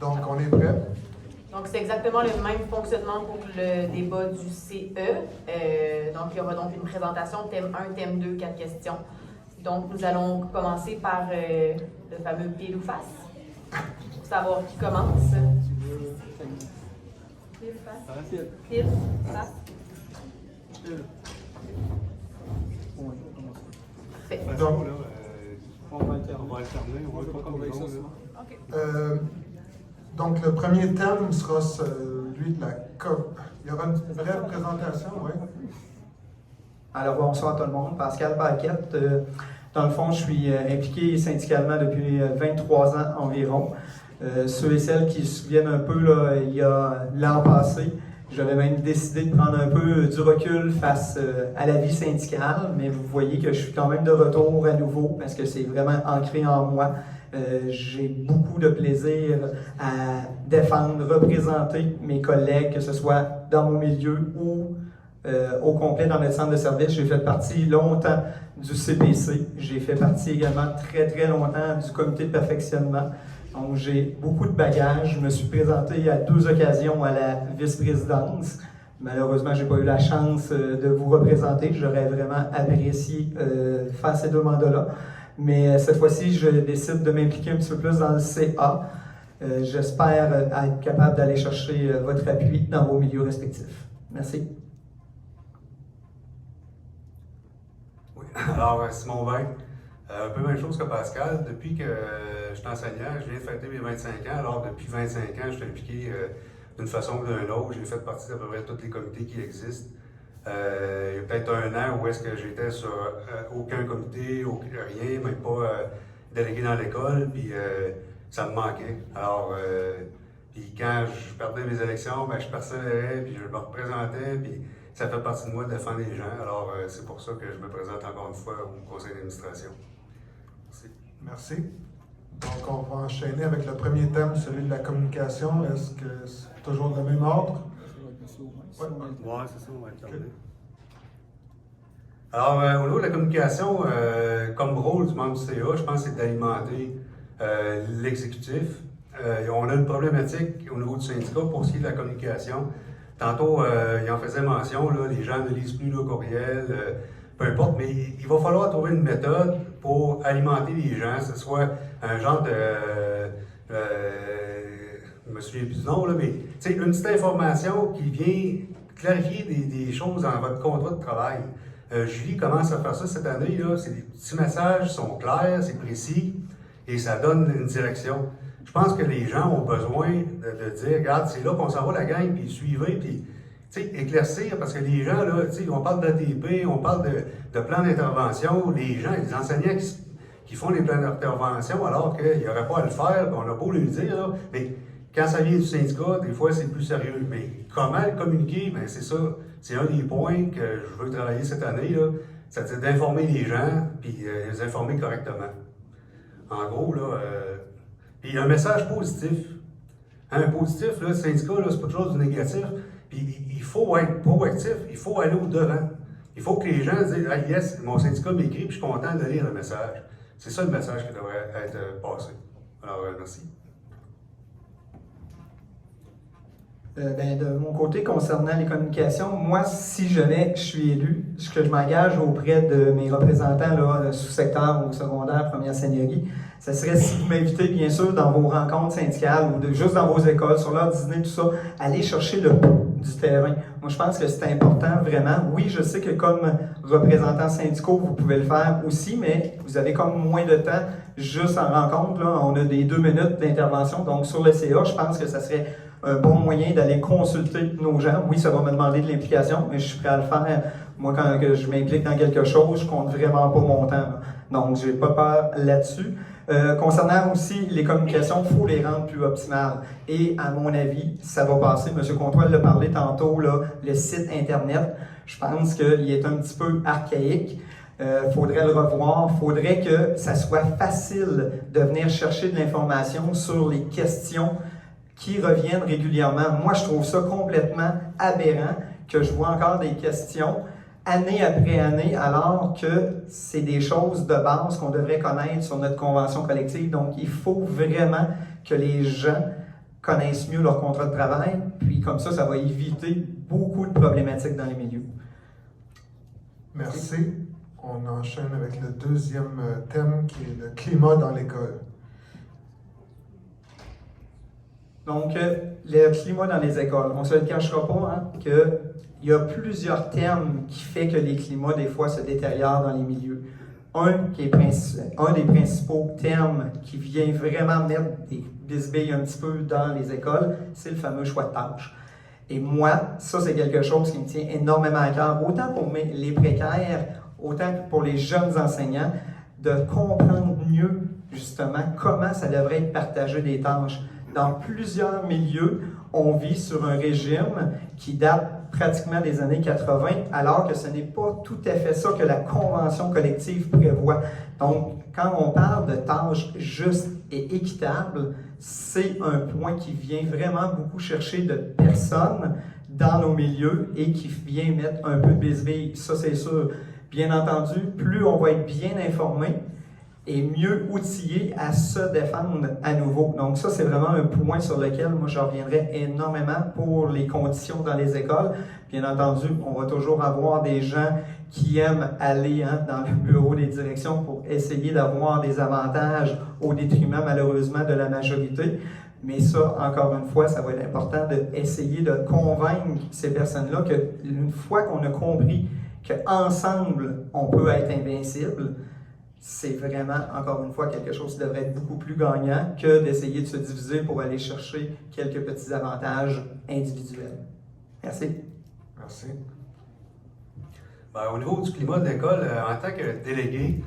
Donc, on est prêt? Donc, c'est exactement le même fonctionnement pour le débat du CE. Donc, il y aura donc une présentation, thème 1, thème 2, 4 questions. Donc, nous allons commencer par le fameux pile ou face, pour savoir qui commence. Pile, face. Pile, face. Donc, on va alterner, on va pas comme les autres. donc, le premier thème sera celui de la COP. Il y aura une brève présentation, oui. Alors, bonsoir tout le monde. Pascal Paquette. Dans le fond, je suis impliqué syndicalement depuis 23 ans environ. Ceux et celles qui se souviennent un peu, là, il y a l'an passé, j'avais même décidé de prendre un peu du recul face à la vie syndicale, mais vous voyez que je suis quand même de retour à nouveau parce que c'est vraiment ancré en moi. J'ai beaucoup de plaisir à défendre, représenter mes collègues, que ce soit dans mon milieu ou au complet dans notre centre de service. J'ai fait partie longtemps du CPC. J'ai fait partie également très très longtemps du comité de perfectionnement. Donc j'ai beaucoup de bagages. Je me suis présenté à 2 occasions à la vice-présidence. Malheureusement, je n'ai pas eu la chance de vous représenter. J'aurais vraiment apprécié faire ces 2 mandats-là. Mais cette fois-ci, je décide de m'impliquer un petit peu plus dans le CA. J'espère être capable d'aller chercher votre appui dans vos milieux respectifs. Merci. Oui, alors Simon Bain, un peu même chose que Pascal. Depuis que je suis enseignant, je viens de fêter mes 25 ans. Alors depuis 25 ans, je suis impliqué d'une façon ou d'une autre. J'ai fait partie d'à peu près tous les comités qui existent. Il y a peut-être 1 an où est-ce que j'étais sur aucun comité, rien, même pas délégué dans l'école, puis ça me manquait. Alors, puis quand je perdais mes élections, ben, je persévérais, puis je me représentais, puis ça fait partie de moi de défendre les gens. Alors, c'est pour ça que je me présente encore une fois au conseil d'administration. Merci. Merci. Donc, on va enchaîner avec le premier thème, celui de la communication. Est-ce que c'est toujours le même ordre? Oui, c'est ça, on va alterner. Alors, au niveau de la communication, comme rôle du membre du CA, je pense que c'est d'alimenter l'exécutif. On a une problématique au niveau du syndicat pour ce qui est de la communication. Tantôt, il en faisait mention, là, les gens ne lisent plus le courriel, peu importe, mais il va falloir trouver une méthode pour alimenter les gens, que ce soit un genre de... je me souviens plus du nom, là, mais une petite information qui vient clarifier des choses dans votre contrat de travail. Julie commence à faire ça cette année, là, c'est des petits messages, sont clairs, c'est précis, et ça donne une direction. Je pense que les gens ont besoin de dire, regarde, c'est là qu'on s'en va la gang, puis suivez, puis éclaircir, parce que les gens, là, on parle d'ATP, on parle de plan d'intervention, les gens, les enseignants qui font les plans d'intervention alors qu'il n'y aurait pas à le faire, on a beau le dire, là, mais quand ça vient du syndicat, des fois c'est plus sérieux. Mais comment le communiquer, bien c'est ça, c'est un des points que je veux travailler cette année, là, c'est-à-dire d'informer les gens, puis les informer correctement. En gros, là, puis un message positif. Un positif, là, le syndicat, là, c'est pas toujours du négatif. Puis il faut être proactif, il faut aller au-devant. Il faut que les gens disent, ah yes, mon syndicat m'écrit, puis je suis content de lire le message. C'est ça le message qui devrait être passé. Alors, merci. De mon côté, concernant les communications, moi, si jamais je suis élu, ce que je m'engage auprès de mes représentants là, sous-secteur ou secondaire, première seigneurie, ce serait si vous m'invitez, bien sûr, dans vos rencontres syndicales ou juste dans vos écoles, sur l'heure dîner, tout ça, aller chercher le pouls du terrain. Moi, je pense que c'est important, vraiment. Oui, je sais que comme représentants syndicaux, vous pouvez le faire aussi, mais vous avez comme moins de temps juste en rencontre. Là, on a des 2 minutes d'intervention. Donc, sur le CA, je pense que ça serait un bon moyen d'aller consulter nos gens. Oui, ça va me demander de l'implication, mais je suis prêt à le faire. Moi, quand je m'implique dans quelque chose, je compte vraiment pas mon temps. Là. Donc, j'ai pas peur là-dessus. Concernant aussi les communications, il faut les rendre plus optimales. Et à mon avis, ça va passer. M. Comtois l'a parlé tantôt, là, le site Internet, je pense qu'il est un petit peu archaïque. Faudrait le revoir. Faudrait que ça soit facile de venir chercher de l'information sur les questions qui reviennent régulièrement. Moi, je trouve ça complètement aberrant que je vois encore des questions année après année, alors que c'est des choses de base qu'on devrait connaître sur notre convention collective. Donc, il faut vraiment que les gens connaissent mieux leur contrat de travail, puis comme ça va éviter beaucoup de problématiques dans les milieux. Merci. On enchaîne avec le deuxième thème qui est le climat dans l'école. Donc, le climat dans les écoles. On ne se le cachera pas qu'il y a plusieurs thèmes qui font que les climats, des fois, se détériorent dans les milieux. Un des principaux thèmes qui vient vraiment mettre des bisbilles un petit peu dans les écoles, c'est le fameux choix de tâches. Et moi, ça, c'est quelque chose qui me tient énormément à cœur, autant pour les précaires, autant que pour les jeunes enseignants, de comprendre mieux, justement, comment ça devrait être partagé des tâches. Dans plusieurs milieux, on vit sur un régime qui date pratiquement des années 80, alors que ce n'est pas tout à fait ça que la convention collective prévoit. Donc, quand on parle de tâches justes et équitables, c'est un point qui vient vraiment beaucoup chercher de personnes dans nos milieux et qui vient mettre un peu de bisbille. Ça, c'est sûr. Bien entendu, plus on va être bien informé, et mieux outillé à se défendre à nouveau. Donc ça, c'est vraiment un point sur lequel moi, je reviendrai énormément pour les conditions dans les écoles. Bien entendu, on va toujours avoir des gens qui aiment aller dans le bureau des directions pour essayer d'avoir des avantages au détriment, malheureusement, de la majorité. Mais ça, encore une fois, ça va être important d'essayer de convaincre ces personnes-là qu'une fois qu'on a compris qu'ensemble, on peut être invincible, c'est vraiment, encore une fois, quelque chose qui devrait être beaucoup plus gagnant que d'essayer de se diviser pour aller chercher quelques petits avantages individuels. Merci. Merci. Ben, au niveau du climat de l'école, en tant que délégué,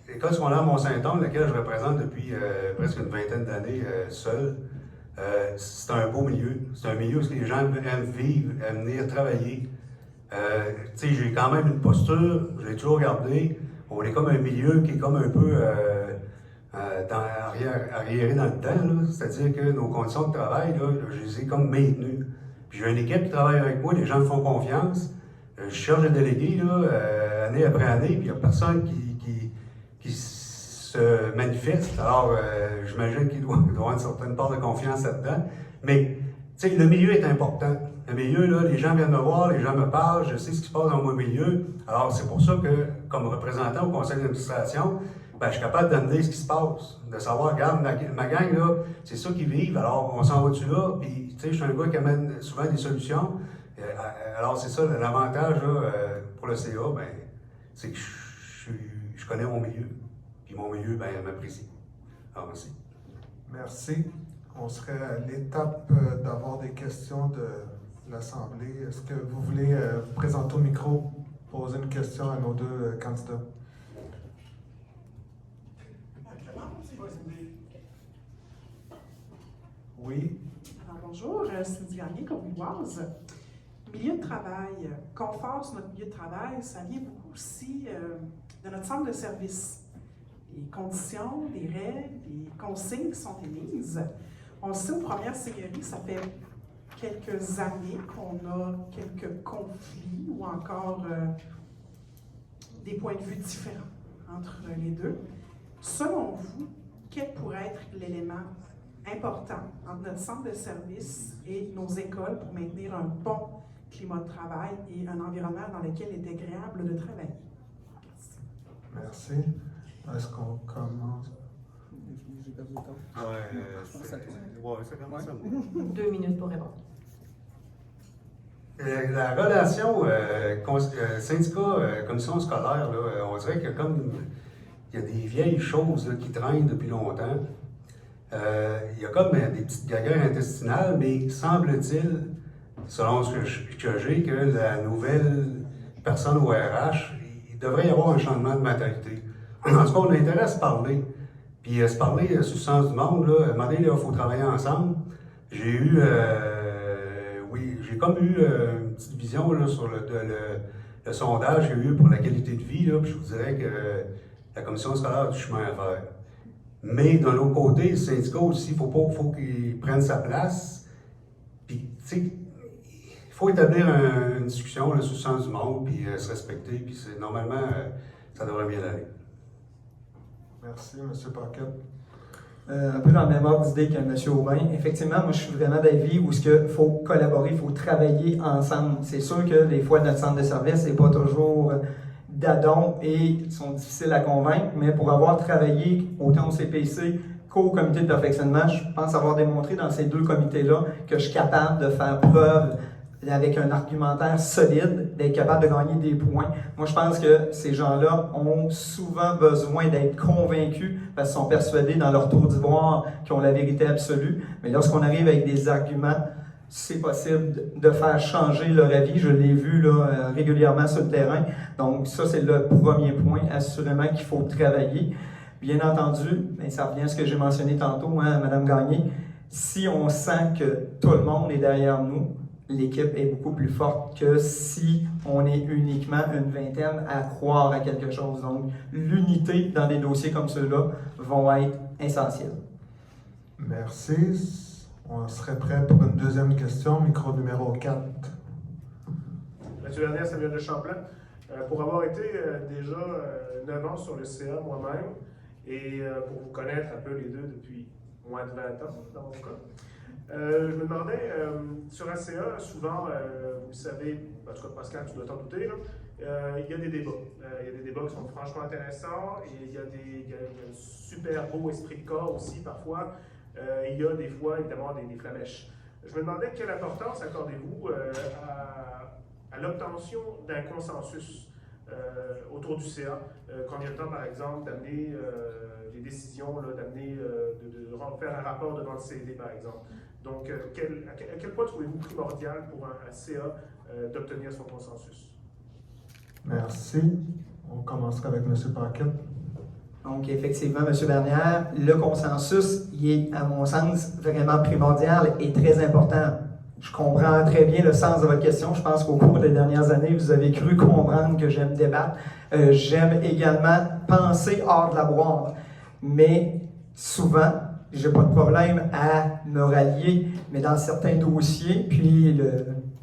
l'école secondaire Mont-Saint-Onge, laquelle je représente depuis presque une vingtaine d'années seul, c'est un beau milieu. C'est un milieu où les gens aiment vivre, aiment venir travailler. J'ai quand même une posture, je l'ai toujours gardée. On est comme un milieu qui est comme un peu arriéré dans le temps, c'est-à-dire que nos conditions de travail, là, je les ai comme maintenues. Puis j'ai une équipe qui travaille avec moi, les gens me font confiance. Je cherche des délégués année après année, puis il n'y a personne qui se manifeste. Alors, j'imagine qu'il doit avoir une certaine part de confiance là-dedans. Mais, tu sais, le milieu est important. Le milieu, là, les gens viennent me voir, les gens me parlent, je sais ce qui se passe dans mon milieu. Alors, c'est pour ça que, comme représentant au conseil d'administration, ben, je suis capable d'amener ce qui se passe, de savoir, regarde, ma gang, là, c'est ça qu'ils vivent, alors on s'en va-tu là? Puis, tu sais, je suis un gars qui amène souvent des solutions. Alors, c'est ça, l'avantage, là, pour le CA, ben, c'est que je connais mon milieu. Puis mon milieu, ben, m'apprécie. Alors, merci. Merci. On serait à l'étape d'avoir des questions de l'Assemblée. Est-ce que vous voulez vous présenter au micro, poser une question à nos deux candidats? Oui. Alors, bonjour, Cindy Garnier, communoise. Milieu de travail, confort sur notre milieu de travail, ça vient beaucoup aussi de notre centre de service. Les conditions, les règles, les consignes qui sont émises. On le sait aux premières seigneuries, ça fait quelques années qu'on a quelques conflits ou encore des points de vue différents entre les deux. Selon vous, quel pourrait être l'élément important entre notre centre de service et nos écoles pour maintenir un bon climat de travail et un environnement dans lequel il est agréable de travailler? Merci. Est-ce qu'on commence? Ça commence à moi. 2 minutes pour répondre. La relation syndicat, commission scolaire, là, on dirait que comme il y a des vieilles choses là, qui traînent depuis longtemps, il y a comme des petites gaguères intestinales, mais semble-t-il, selon ce que j'ai, que la nouvelle personne au RH, il devrait y avoir un changement de mentalité. En tout cas, on a intérêt à se parler. Puis se parler sur le sens du monde, là, à un moment donné, il faut travailler ensemble. J'ai comme eu une petite vision là, sur le sondage qu'il y a eu pour la qualité de vie, là, puis je vous dirais que la commission scolaire a du chemin à faire. Mais d'un autre côté, le syndicat aussi, il faut qu'il prenne sa place. Puis, tu sais, il faut établir une discussion là, sur le sens du monde, puis se respecter, puis normalement, ça devrait bien aller. Merci, M. Paquette. Un peu dans le même ordre d'idée que M. Aubin. Effectivement, moi, je suis vraiment d'avis où il faut collaborer, il faut travailler ensemble. C'est sûr que des fois, notre centre de service n'est pas toujours d'adon et sont difficiles à convaincre, mais pour avoir travaillé autant au CPC qu'au comité de perfectionnement, je pense avoir démontré dans ces deux comités-là que je suis capable de faire preuve avec un argumentaire solide, d'être capable de gagner des points. Moi, je pense que ces gens-là ont souvent besoin d'être convaincus parce qu'ils sont persuadés dans leur tour d'ivoire qu'ils ont la vérité absolue. Mais lorsqu'on arrive avec des arguments, c'est possible de faire changer leur avis. Je l'ai vu là, régulièrement sur le terrain. Donc, ça, c'est le premier point, assurément, qu'il faut travailler. Bien entendu, mais ça revient à ce que j'ai mentionné tantôt, hein, Mme Gagné, si on sent que tout le monde est derrière nous, l'équipe est beaucoup plus forte que si on est uniquement une vingtaine à croire à quelque chose. Donc, l'unité dans des dossiers comme ceux-là vont être essentielles. Merci. On serait prêt pour une deuxième question. Micro numéro 4. Monsieur Bernier, Samuel de Champlain. Pour avoir été déjà 9 ans sur le CA moi-même et pour vous connaître un peu les deux depuis moins de 20 ans dans mon cas, je me demandais, sur un CA, souvent, vous savez, en tout cas Pascal, tu dois t'en douter, là, il y a des débats. Il y a des débats qui sont franchement intéressants et il y a un super beau esprit de corps aussi parfois. Il y a des fois, évidemment, des flamèches. Je me demandais quelle importance accordez-vous à l'obtention d'un consensus autour du CA, combien de temps, par exemple, d'amener des décisions, d'amener, de faire un rapport devant le CD, par exemple. Donc, à quel point trouvez-vous primordial pour un CA d'obtenir son consensus? Merci. On commencera avec M. Paquette. Donc, effectivement, M. Bernière, le consensus, il est, à mon sens, vraiment primordial et très important. Je comprends très bien le sens de votre question. Je pense qu'au cours des dernières années, vous avez cru comprendre que j'aime débattre. J'aime également penser hors de la boîte. Mais souvent, j'ai pas de problème à me rallier, mais dans certains dossiers, puis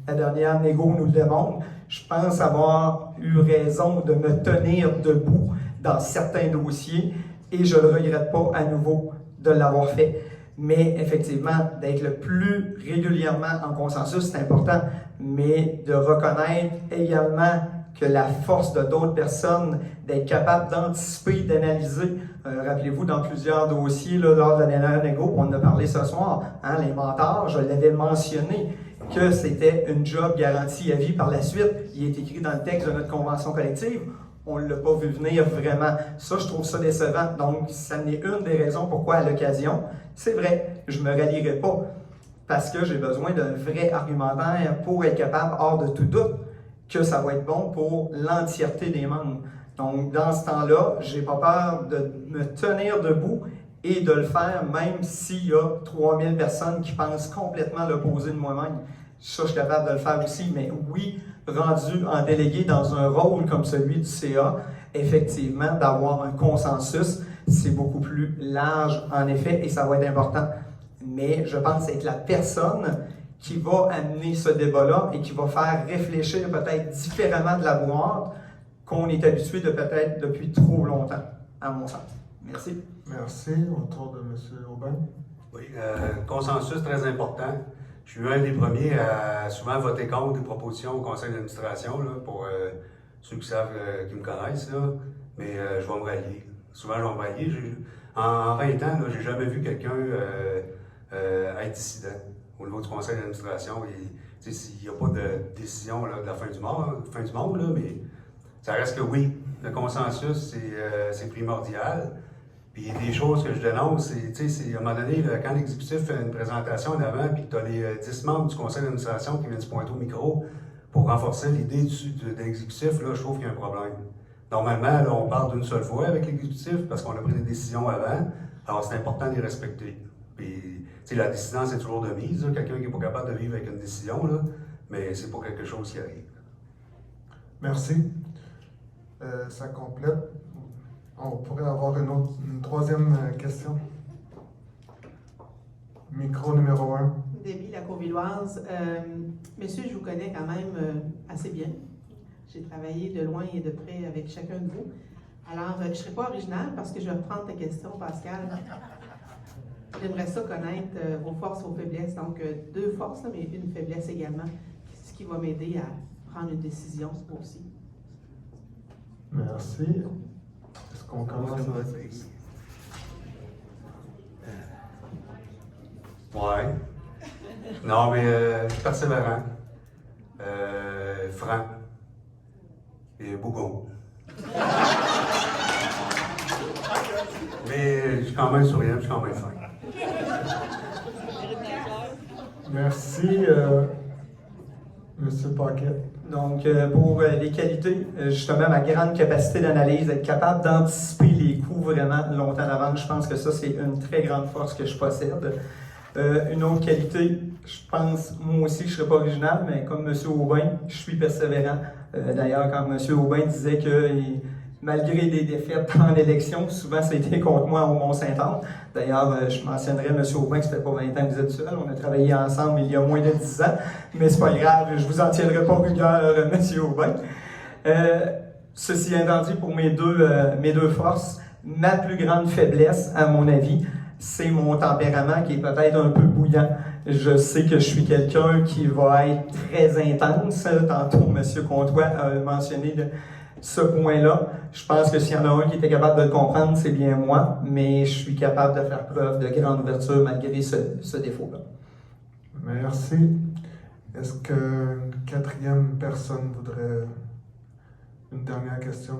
la dernière négo nous le démontre, je pense avoir eu raison de me tenir debout dans certains dossiers et je ne le regrette pas à nouveau de l'avoir fait. Mais effectivement, d'être le plus régulièrement en consensus, c'est important, mais de reconnaître également que la force de d'autres personnes, d'être capable d'anticiper, d'analyser. Rappelez-vous, dans plusieurs dossiers, là, lors de la dernière négo, on en a parlé ce soir, hein, les mentors, je l'avais mentionné, que c'était une job garantie à vie par la suite. Il est écrit dans le texte de notre convention collective. On ne l'a pas vu venir vraiment. Ça, je trouve ça décevant. Donc, ça n'est une des raisons pourquoi, à l'occasion, c'est vrai, je ne me rallierai pas parce que j'ai besoin d'un vrai argumentaire pour être capable, hors de tout doute, que ça va être bon pour l'entièreté des membres. Donc, dans ce temps-là, je n'ai pas peur de me tenir debout et de le faire même s'il y a 3000 personnes qui pensent complètement l'opposé de moi-même. Ça, je suis capable de le faire aussi, mais oui, rendu en délégué dans un rôle comme celui du CA, effectivement, d'avoir un consensus, c'est beaucoup plus large, en effet, et ça va être important. Mais je pense que c'est la personne qui va amener ce débat-là et qui va faire réfléchir peut-être différemment de la boîte qu'on est habitué de peut-être depuis trop longtemps, à mon sens. Merci. Merci. Autour de M. Aubin. Oui, consensus très important. Je suis un des premiers à souvent voter contre des propositions au conseil d'administration, là, pour ceux qui savent, qui me connaissent, là. Mais je vais me rallier. Souvent, je vais me rallier. En 20 ans, je n'ai jamais vu quelqu'un être dissident au niveau du conseil d'administration. Il n'y a pas de décision là, de la fin du monde, là, mais ça reste que oui, le consensus, c'est primordial. Puis des choses que je dénonce, c'est à un moment donné, là, quand l'exécutif fait une présentation en avant, puis que tu as les 10 membres du conseil d'administration qui viennent se pointer au micro pour renforcer l'idée de l'exécutif, là, je trouve qu'il y a un problème. Normalement, là, on parle d'une seule fois avec l'exécutif parce qu'on a pris des décisions avant, alors c'est important de les respecter. Puis, la décision, c'est toujours de mise, quelqu'un qui n'est pas capable de vivre avec une décision, là, mais c'est pas quelque chose qui arrive. Merci. Ça complète. On pourrait avoir une troisième question. Micro numéro 1. Déby, la Courvilloise. Messieurs, je vous connais quand même assez bien. J'ai travaillé de loin et de près avec chacun de vous. Alors, je ne serai pas originale parce que je vais reprendre ta question, Pascal. J'aimerais ça connaître vos forces, vos faiblesses. Donc, 2 forces, là, mais une faiblesse également. Ce qui va m'aider à prendre une décision aussi. Merci. Est-ce qu'on commence? Ouais. Non, mais persévérant, franc et bougon. Mais je suis quand même souriant, je suis quand même fin. Merci, Monsieur Paquet. Donc, pour les qualités, justement, ma grande capacité d'analyse, être capable d'anticiper les coups vraiment longtemps d'avance, je pense que ça, c'est une très grande force que je possède. Une autre qualité, je pense, moi aussi, je ne serais pas original, mais comme M. Aubin, je suis persévérant. D'ailleurs, quand M. Aubin disait que malgré des défaites en élection, souvent c'était contre moi au Mont-Saint-Anne. D'ailleurs, je mentionnerais M. Aubin, que ça fait pas 20 ans que vous êtes seul. On a travaillé ensemble il y a moins de 10 ans, mais c'est pas grave, je vous en tiendrai pas rigueur, M. Aubin. Ceci étant dit, pour mes deux forces, ma plus grande faiblesse, à mon avis, c'est mon tempérament qui est peut-être un peu bouillant. Je sais que je suis quelqu'un qui va être très intense. Tantôt, M. Comtois a mentionné ce point-là. Je pense que s'il y en a un qui était capable de le comprendre, c'est bien moi, mais je suis capable de faire preuve de grande ouverture malgré ce défaut-là. Merci. Est-ce qu'une 4e personne voudrait une dernière question?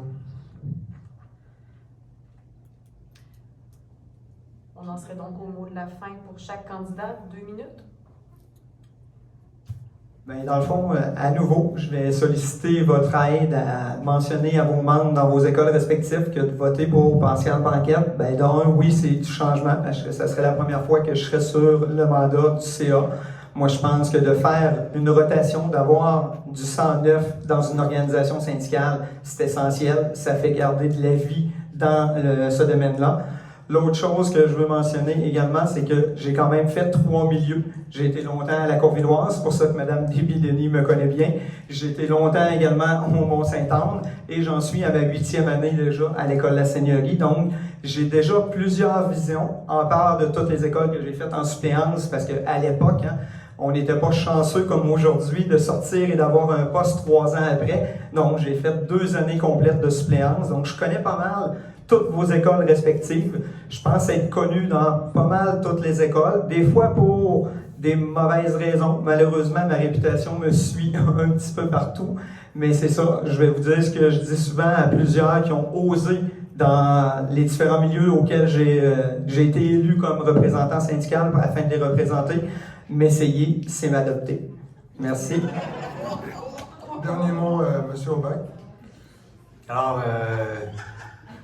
On en serait donc au mot de la fin pour chaque candidat, 2 minutes. Bien, dans le fond, à nouveau, je vais solliciter votre aide à mentionner à vos membres dans vos écoles respectives que de voter pour Pascal Paquette. Bien, d'un, oui, c'est du changement, parce que ça serait la première fois que je serais sur le mandat du CA. Moi, je pense que de faire une rotation, d'avoir du sang neuf dans une organisation syndicale, c'est essentiel. Ça fait garder de la vie dans ce domaine-là. L'autre chose que je veux mentionner également, c'est que j'ai quand même fait 3 milieux. J'ai été longtemps à la Courvilloise, c'est pour ça que Mme Déby-Denis me connaît bien. J'ai été longtemps également au Mont-Saint-Anne et j'en suis à ma 8e année déjà à l'École de la Seigneurie. Donc, j'ai déjà plusieurs visions en part de toutes les écoles que j'ai faites en suppléance parce qu'à l'époque, on n'était pas chanceux comme aujourd'hui de sortir et d'avoir un poste 3 ans après. Donc, j'ai fait 2 années complètes de suppléance. Donc, je connais pas mal toutes vos écoles respectives. Je pense être connu dans pas mal toutes les écoles, des fois pour des mauvaises raisons. Malheureusement, ma réputation me suit un petit peu partout, mais c'est ça, je vais vous dire ce que je dis souvent à plusieurs qui ont osé dans les différents milieux auxquels j'ai été élu comme représentant syndical afin de les représenter. M'essayer, c'est m'adopter. Merci. Dernier mot, M. Aubin. Alors,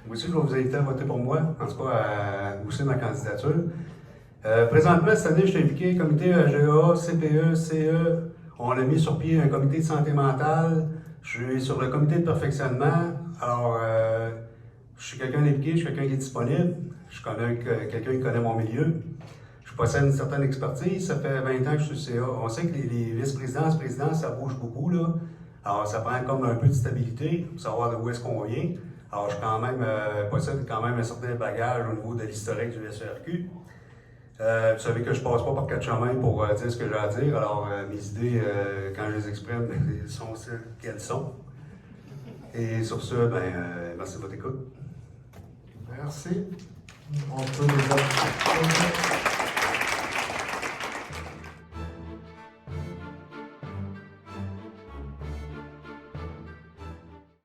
moi aussi, je vais vous inviter à voter pour moi, en tout cas à pousser ma candidature. Présentement, cette année, je suis impliqué au comité AGA, CPE, CE. On a mis sur pied un comité de santé mentale. Je suis sur le comité de perfectionnement. Alors, je suis quelqu'un d'impliqué, je suis quelqu'un qui est disponible. Je connais quelqu'un qui connaît mon milieu. Je possède une certaine expertise. Ça fait 20 ans que je suis CA. On sait que les vice-présidents, présidents, ça bouge beaucoup, là. Alors, ça prend comme un peu de stabilité pour savoir d'où est-ce qu'on vient. Alors, je possède quand même un certain bagage au niveau de l'historique du SERQ. Vous savez que je passe pas par 4 chemins pour dire ce que j'ai à dire. Alors, mes idées, quand je les exprime, elles sont celles qu'elles sont. Et sur ce, merci de votre écoute. Merci. On peut les applaudir.